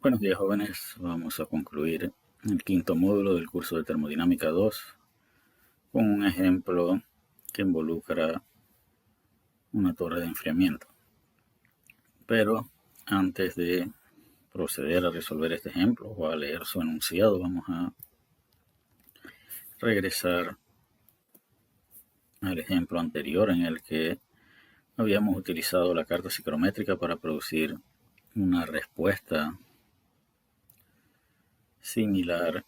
Buenos días, jóvenes. Vamos a concluir el quinto módulo del curso de Termodinámica 2 con un ejemplo que involucra una torre de enfriamiento. Pero antes de proceder a resolver este ejemplo o a leer su enunciado, vamos a regresar al ejemplo anterior en el que habíamos utilizado la carta psicométrica para producir una respuesta similar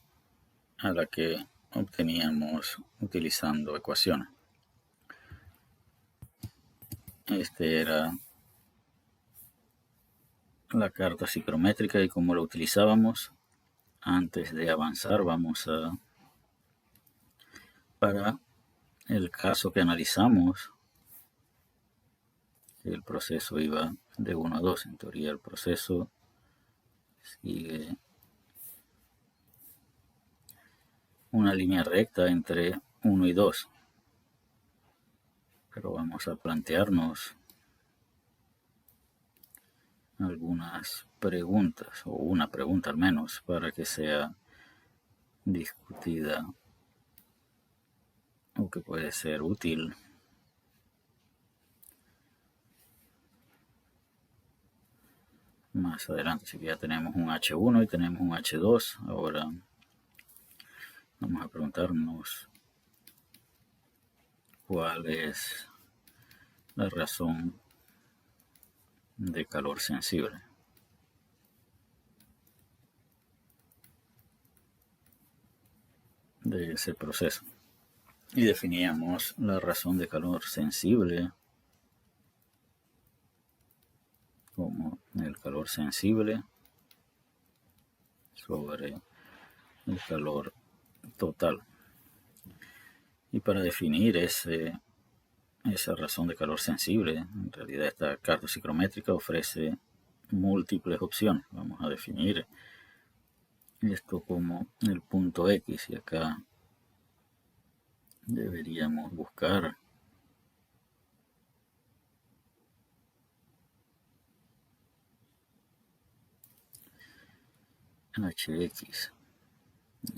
a la que obteníamos utilizando ecuaciones. Este era la carta psicométrica y cómo lo utilizábamos. Antes de avanzar, para el caso que analizamos, el proceso iba de 1 a 2. En teoría, el proceso sigue una línea recta entre 1 y 2. Pero vamos a plantearnos algunas preguntas, o una pregunta al menos, para que sea discutida o que puede ser útil más adelante. Así que ya tenemos un H1 y tenemos un H2. Ahora vamos a preguntarnos cuál es la razón de calor sensible. De ese proceso. Y definíamos la razón de calor sensible como el calor sensible sobre el calor total. Y para definir esa razón de calor sensible, en realidad esta carta psicométrica ofrece múltiples opciones. Vamos a definir esto como el punto X y acá deberíamos buscar Hx.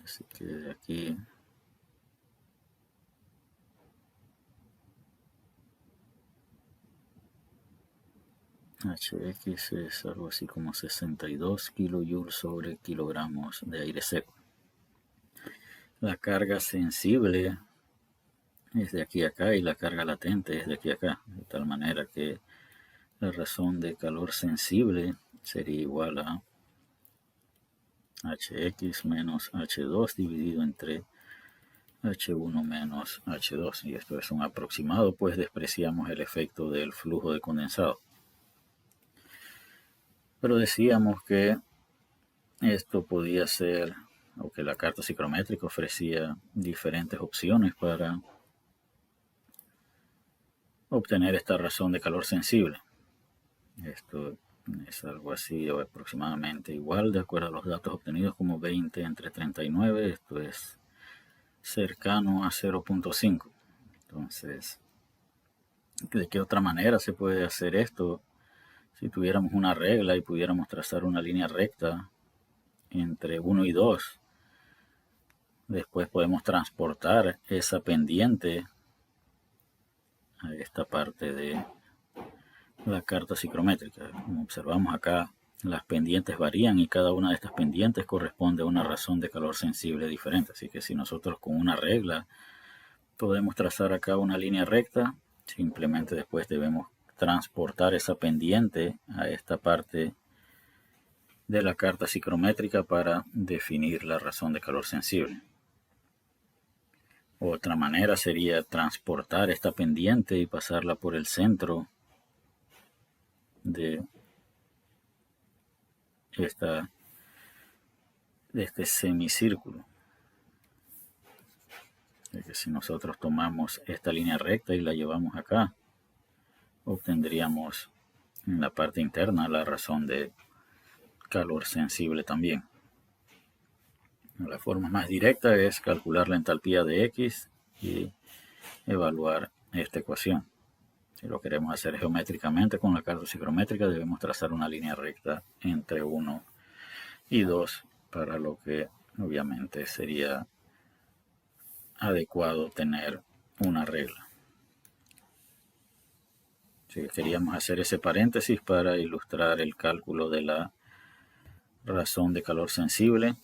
Así que de aquí Hx es algo así como 62 kilojoules sobre kilogramos de aire seco. La carga sensible es de aquí a acá y la carga latente es de aquí a acá, de tal manera que la razón de calor sensible sería igual a Hx menos H2 dividido entre H1 menos H2, y esto es un aproximado, pues despreciamos el efecto del flujo de condensado. Pero decíamos que esto podía ser, o que la carta psicométrica ofrecía diferentes opciones para obtener esta razón de calor sensible. Esto es algo así o aproximadamente igual, de acuerdo a los datos obtenidos, como 20 entre 39. Esto es cercano a 0.5. Entonces, ¿de qué otra manera se puede hacer esto? Si tuviéramos una regla y pudiéramos trazar una línea recta entre 1 y 2, después podemos transportar esa pendiente a esta parte de la carta psicométrica. Como observamos acá, las pendientes varían y cada una de estas pendientes corresponde a una razón de calor sensible diferente. Así que si nosotros con una regla podemos trazar acá una línea recta, simplemente después debemos transportar esa pendiente a esta parte de la carta psicométrica para definir la razón de calor sensible. Otra manera sería transportar esta pendiente y pasarla por el centro de este semicírculo. Es que si nosotros tomamos esta línea recta y la llevamos acá, obtendríamos en la parte interna la razón de calor sensible también. La forma más directa es calcular la entalpía de X y evaluar esta ecuación. Si lo queremos hacer geométricamente con la carta psicométrica, debemos trazar una línea recta entre 1 y 2 para lo que obviamente sería adecuado tener una regla. Así que queríamos hacer ese paréntesis para ilustrar el cálculo de la razón de calor sensible.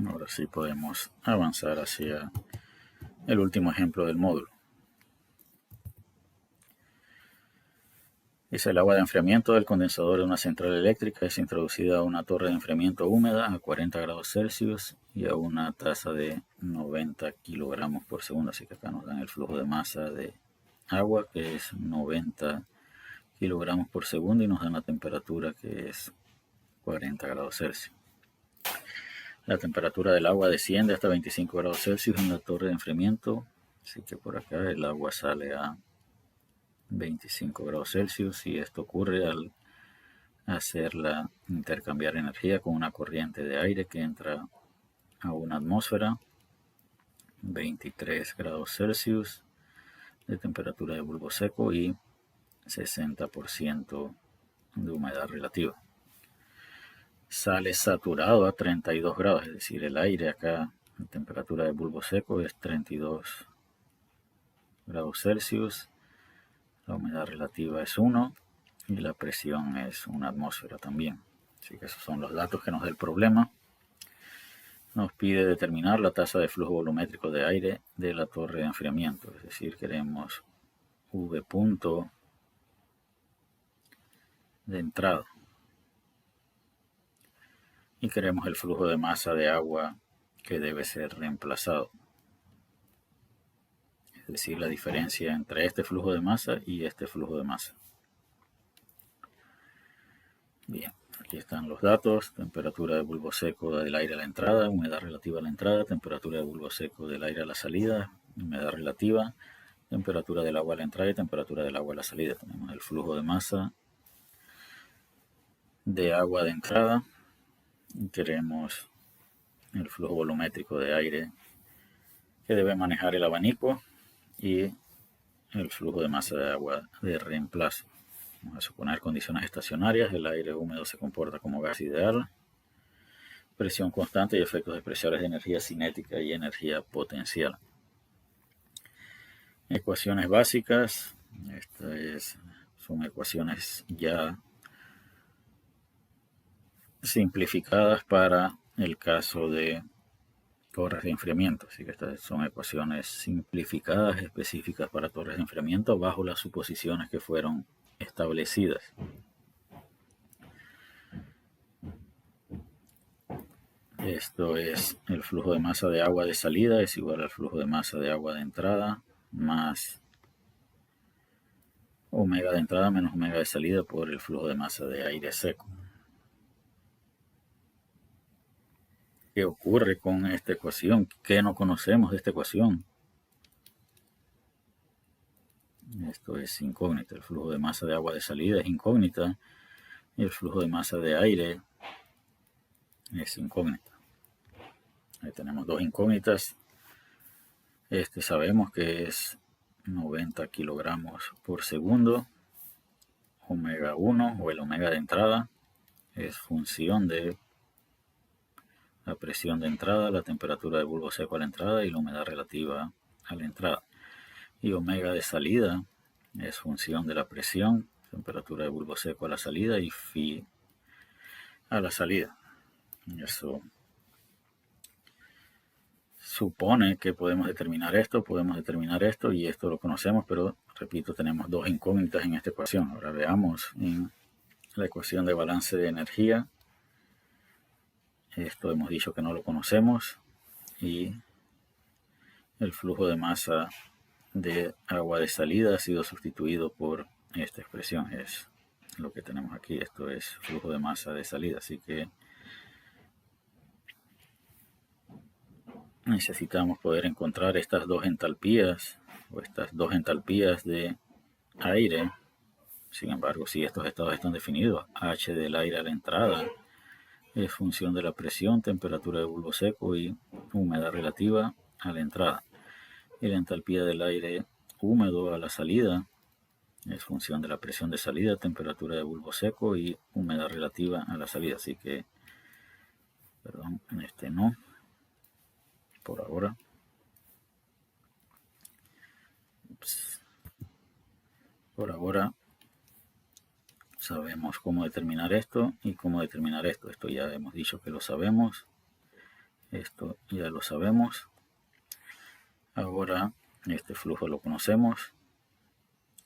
Ahora sí podemos avanzar hacia el último ejemplo del módulo. Es el agua de enfriamiento del condensador de una central eléctrica. Es introducida a una torre de enfriamiento húmeda a 40 grados Celsius y a una tasa de 90 kilogramos por segundo. Así que acá nos dan el flujo de masa de agua, que es 90 kilogramos por segundo, y nos dan la temperatura, que es 40 grados Celsius. La temperatura del agua desciende hasta 25 grados Celsius en la torre de enfriamiento. Así que por acá el agua sale a 25 grados Celsius, y esto ocurre al hacerla intercambiar energía con una corriente de aire que entra a una atmósfera. 23 grados Celsius de temperatura de bulbo seco y 60% de humedad relativa. Sale saturado a 32 grados, es decir, el aire acá, la temperatura de bulbo seco es 32 grados Celsius. La humedad relativa es 1 y la presión es una atmósfera también. Así que esos son los datos que nos da el problema. Nos pide determinar la tasa de flujo volumétrico de aire de la torre de enfriamiento. Es decir, queremos V punto de entrada. Y queremos el flujo de masa de agua que debe ser reemplazado. Es decir, la diferencia entre este flujo de masa y este flujo de masa. Bien, aquí están los datos: temperatura de bulbo seco del aire a la entrada, humedad relativa a la entrada, temperatura de bulbo seco del aire a la salida, humedad relativa, temperatura del agua a la entrada y temperatura del agua a la salida. Tenemos el flujo de masa de agua de entrada y queremos el flujo volumétrico de aire que debe manejar el abanico y el flujo de masa de agua de reemplazo. Vamos a suponer condiciones estacionarias: el aire húmedo se comporta como gas ideal, presión constante y efectos especiales de energía cinética y energía potencial. Ecuaciones básicas. Son ecuaciones ya simplificadas para el caso de torres de enfriamiento. Así que estas son ecuaciones simplificadas específicas para torres de enfriamiento bajo las suposiciones que fueron establecidas. Esto es: el flujo de masa de agua de salida es igual al flujo de masa de agua de entrada más omega de entrada menos omega de salida por el flujo de masa de aire seco. ¿Qué ocurre con esta ecuación? ¿Qué no conocemos de esta ecuación? Esto es incógnita. El flujo de masa de agua de salida es incógnita y el flujo de masa de aire es incógnita. Ahí tenemos dos incógnitas. Sabemos que es 90 kilogramos por segundo. Omega 1, o el omega de entrada, es función de la presión de entrada, la temperatura de bulbo seco a la entrada y la humedad relativa a la entrada. Y omega de salida es función de la presión, temperatura de bulbo seco a la salida y phi a la salida. Eso supone que podemos determinar esto y esto lo conocemos, pero repito, tenemos dos incógnitas en esta ecuación. Ahora veamos en la ecuación de balance de energía. Esto hemos dicho que no lo conocemos, y el flujo de masa de agua de salida ha sido sustituido por esta expresión. Es lo que tenemos aquí. Esto es flujo de masa de salida. Así que necesitamos poder encontrar estas dos entalpías de aire. Sin embargo, si estos estados están definidos, H del aire a la entrada es función de la presión, temperatura de bulbo seco y humedad relativa a la entrada. Y la entalpía del aire húmedo a la salida es función de la presión de salida, temperatura de bulbo seco y humedad relativa a la salida. Así que, perdón, no, por ahora. Por ahora sabemos cómo determinar esto y cómo determinar esto. Esto ya hemos dicho que lo sabemos. Esto ya lo sabemos. Ahora este flujo lo conocemos.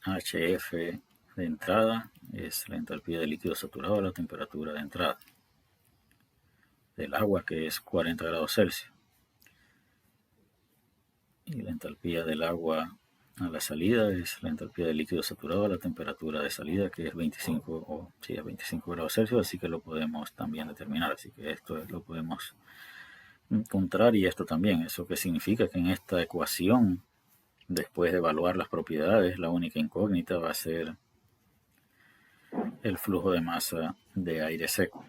HF de entrada es la entalpía del líquido saturado a la temperatura de entrada del agua, que es 40 grados Celsius. Y la entalpía del agua a la salida es la entalpía del líquido saturado a la temperatura de salida, que es 25 grados Celsius, así que lo podemos también determinar. Así que esto lo podemos encontrar, y esto también. ¿Eso qué significa? Que en esta ecuación, después de evaluar las propiedades, la única incógnita va a ser el flujo de masa de aire seco.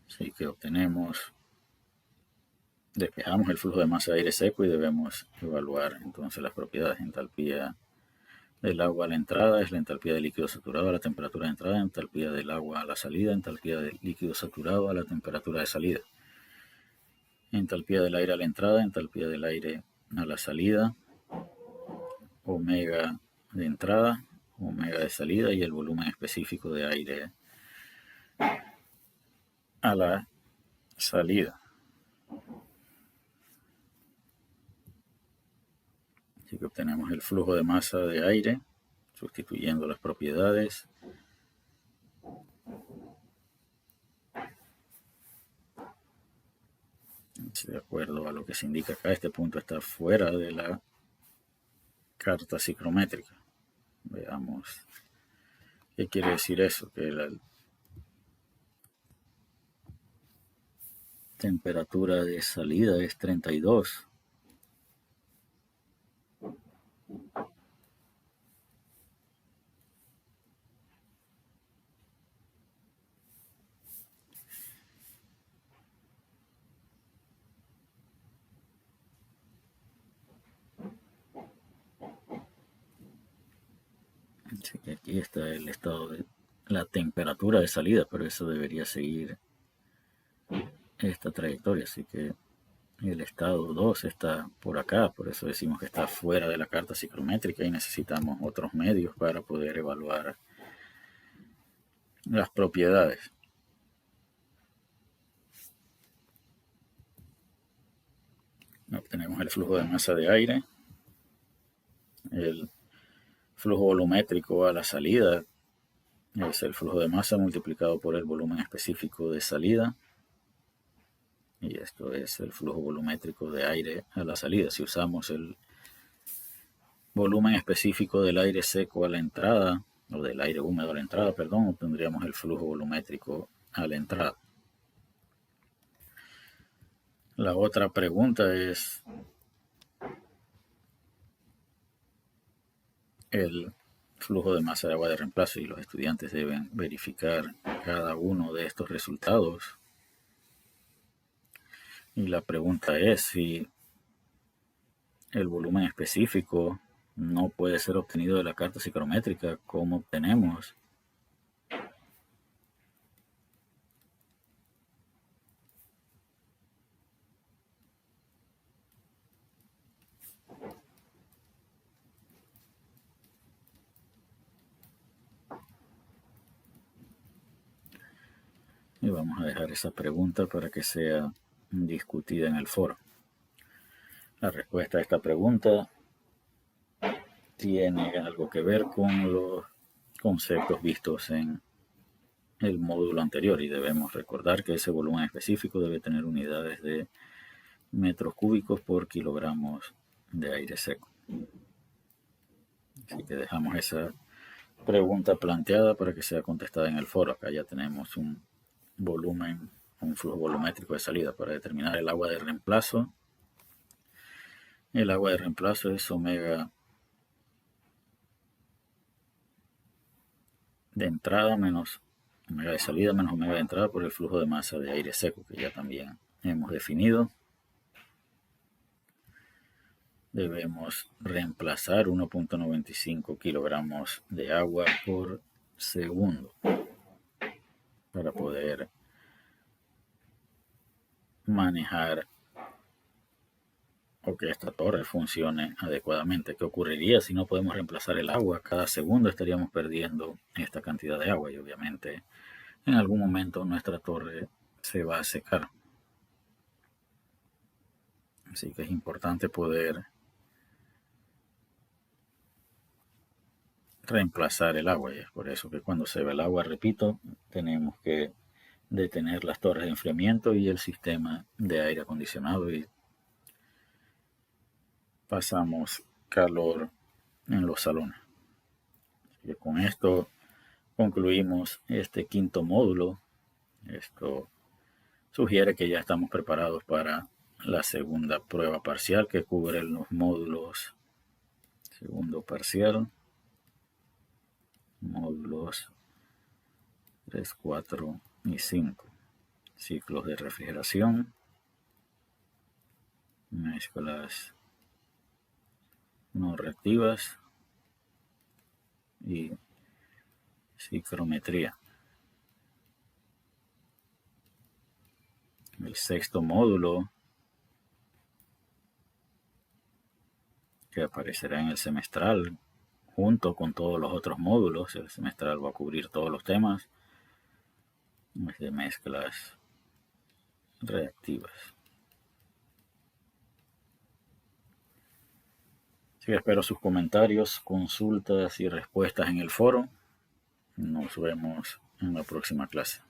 Así que despejamos el flujo de masa de aire seco y debemos evaluar entonces las propiedades. Entalpía del agua a la entrada es la entalpía del líquido saturado a la temperatura de entrada, entalpía del agua a la salida, entalpía del líquido saturado a la temperatura de salida. Entalpía del aire a la entrada, entalpía del aire a la salida, omega de entrada, omega de salida y el volumen específico de aire a la salida. Así que obtenemos el flujo de masa de aire sustituyendo las propiedades. De acuerdo a lo que se indica acá, este punto está fuera de la carta psicométrica. Veamos qué quiere decir eso, que la temperatura de salida es 32. Así que aquí está el estado de la temperatura de salida, pero eso debería seguir esta trayectoria. Así que el estado 2 está por acá, por eso decimos que está fuera de la carta psicométrica y necesitamos otros medios para poder evaluar las propiedades. Obtenemos el flujo de masa de aire, el flujo volumétrico a la salida es el flujo de masa multiplicado por el volumen específico de salida, y esto es el flujo volumétrico de aire a la salida. Si usamos el volumen específico del aire seco a la entrada, o del aire húmedo a la entrada, perdón, obtendríamos el flujo volumétrico a la entrada. La otra pregunta es el flujo de masa de agua de reemplazo, y los estudiantes deben verificar cada uno de estos resultados. Y la pregunta es si el volumen específico no puede ser obtenido de la carta psicométrica, ¿cómo obtenemos y vamos a dejar esa pregunta para que sea discutida en el foro? La respuesta a esta pregunta tiene algo que ver con los conceptos vistos en el módulo anterior, y debemos recordar que ese volumen específico debe tener unidades de metros cúbicos por kilogramos de aire seco. Así que dejamos esa pregunta planteada para que sea contestada en el foro. Acá ya tenemos un volumen, un flujo volumétrico de salida. Para determinar el agua de reemplazo El agua de reemplazo es omega de entrada menos omega de salida menos omega de entrada por el flujo de masa de aire seco, que ya también hemos definido. Debemos reemplazar 1.95 kilogramos de agua por segundo para poder manejar o que esta torre funcione adecuadamente. ¿Qué ocurriría si no podemos reemplazar el agua? Cada segundo estaríamos perdiendo esta cantidad de agua y obviamente en algún momento nuestra torre se va a secar. Así que es importante poder reemplazar el agua. Y es por eso que cuando se va el agua, repito, tenemos que detener las torres de enfriamiento y el sistema de aire acondicionado y pasamos calor en los salones. Y con esto concluimos este quinto módulo. Esto sugiere que ya estamos preparados para la segunda prueba parcial que cubre los módulos segundo parcial, módulos 3, 4 y 5. Ciclos de refrigeración, mezclas no reactivas y ciclometría. El sexto módulo, que aparecerá en el semestral junto con todos los otros módulos. El semestral va a cubrir todos los temas de mezclas reactivas. Así que espero sus comentarios, consultas y respuestas en el foro. Nos vemos en la próxima clase.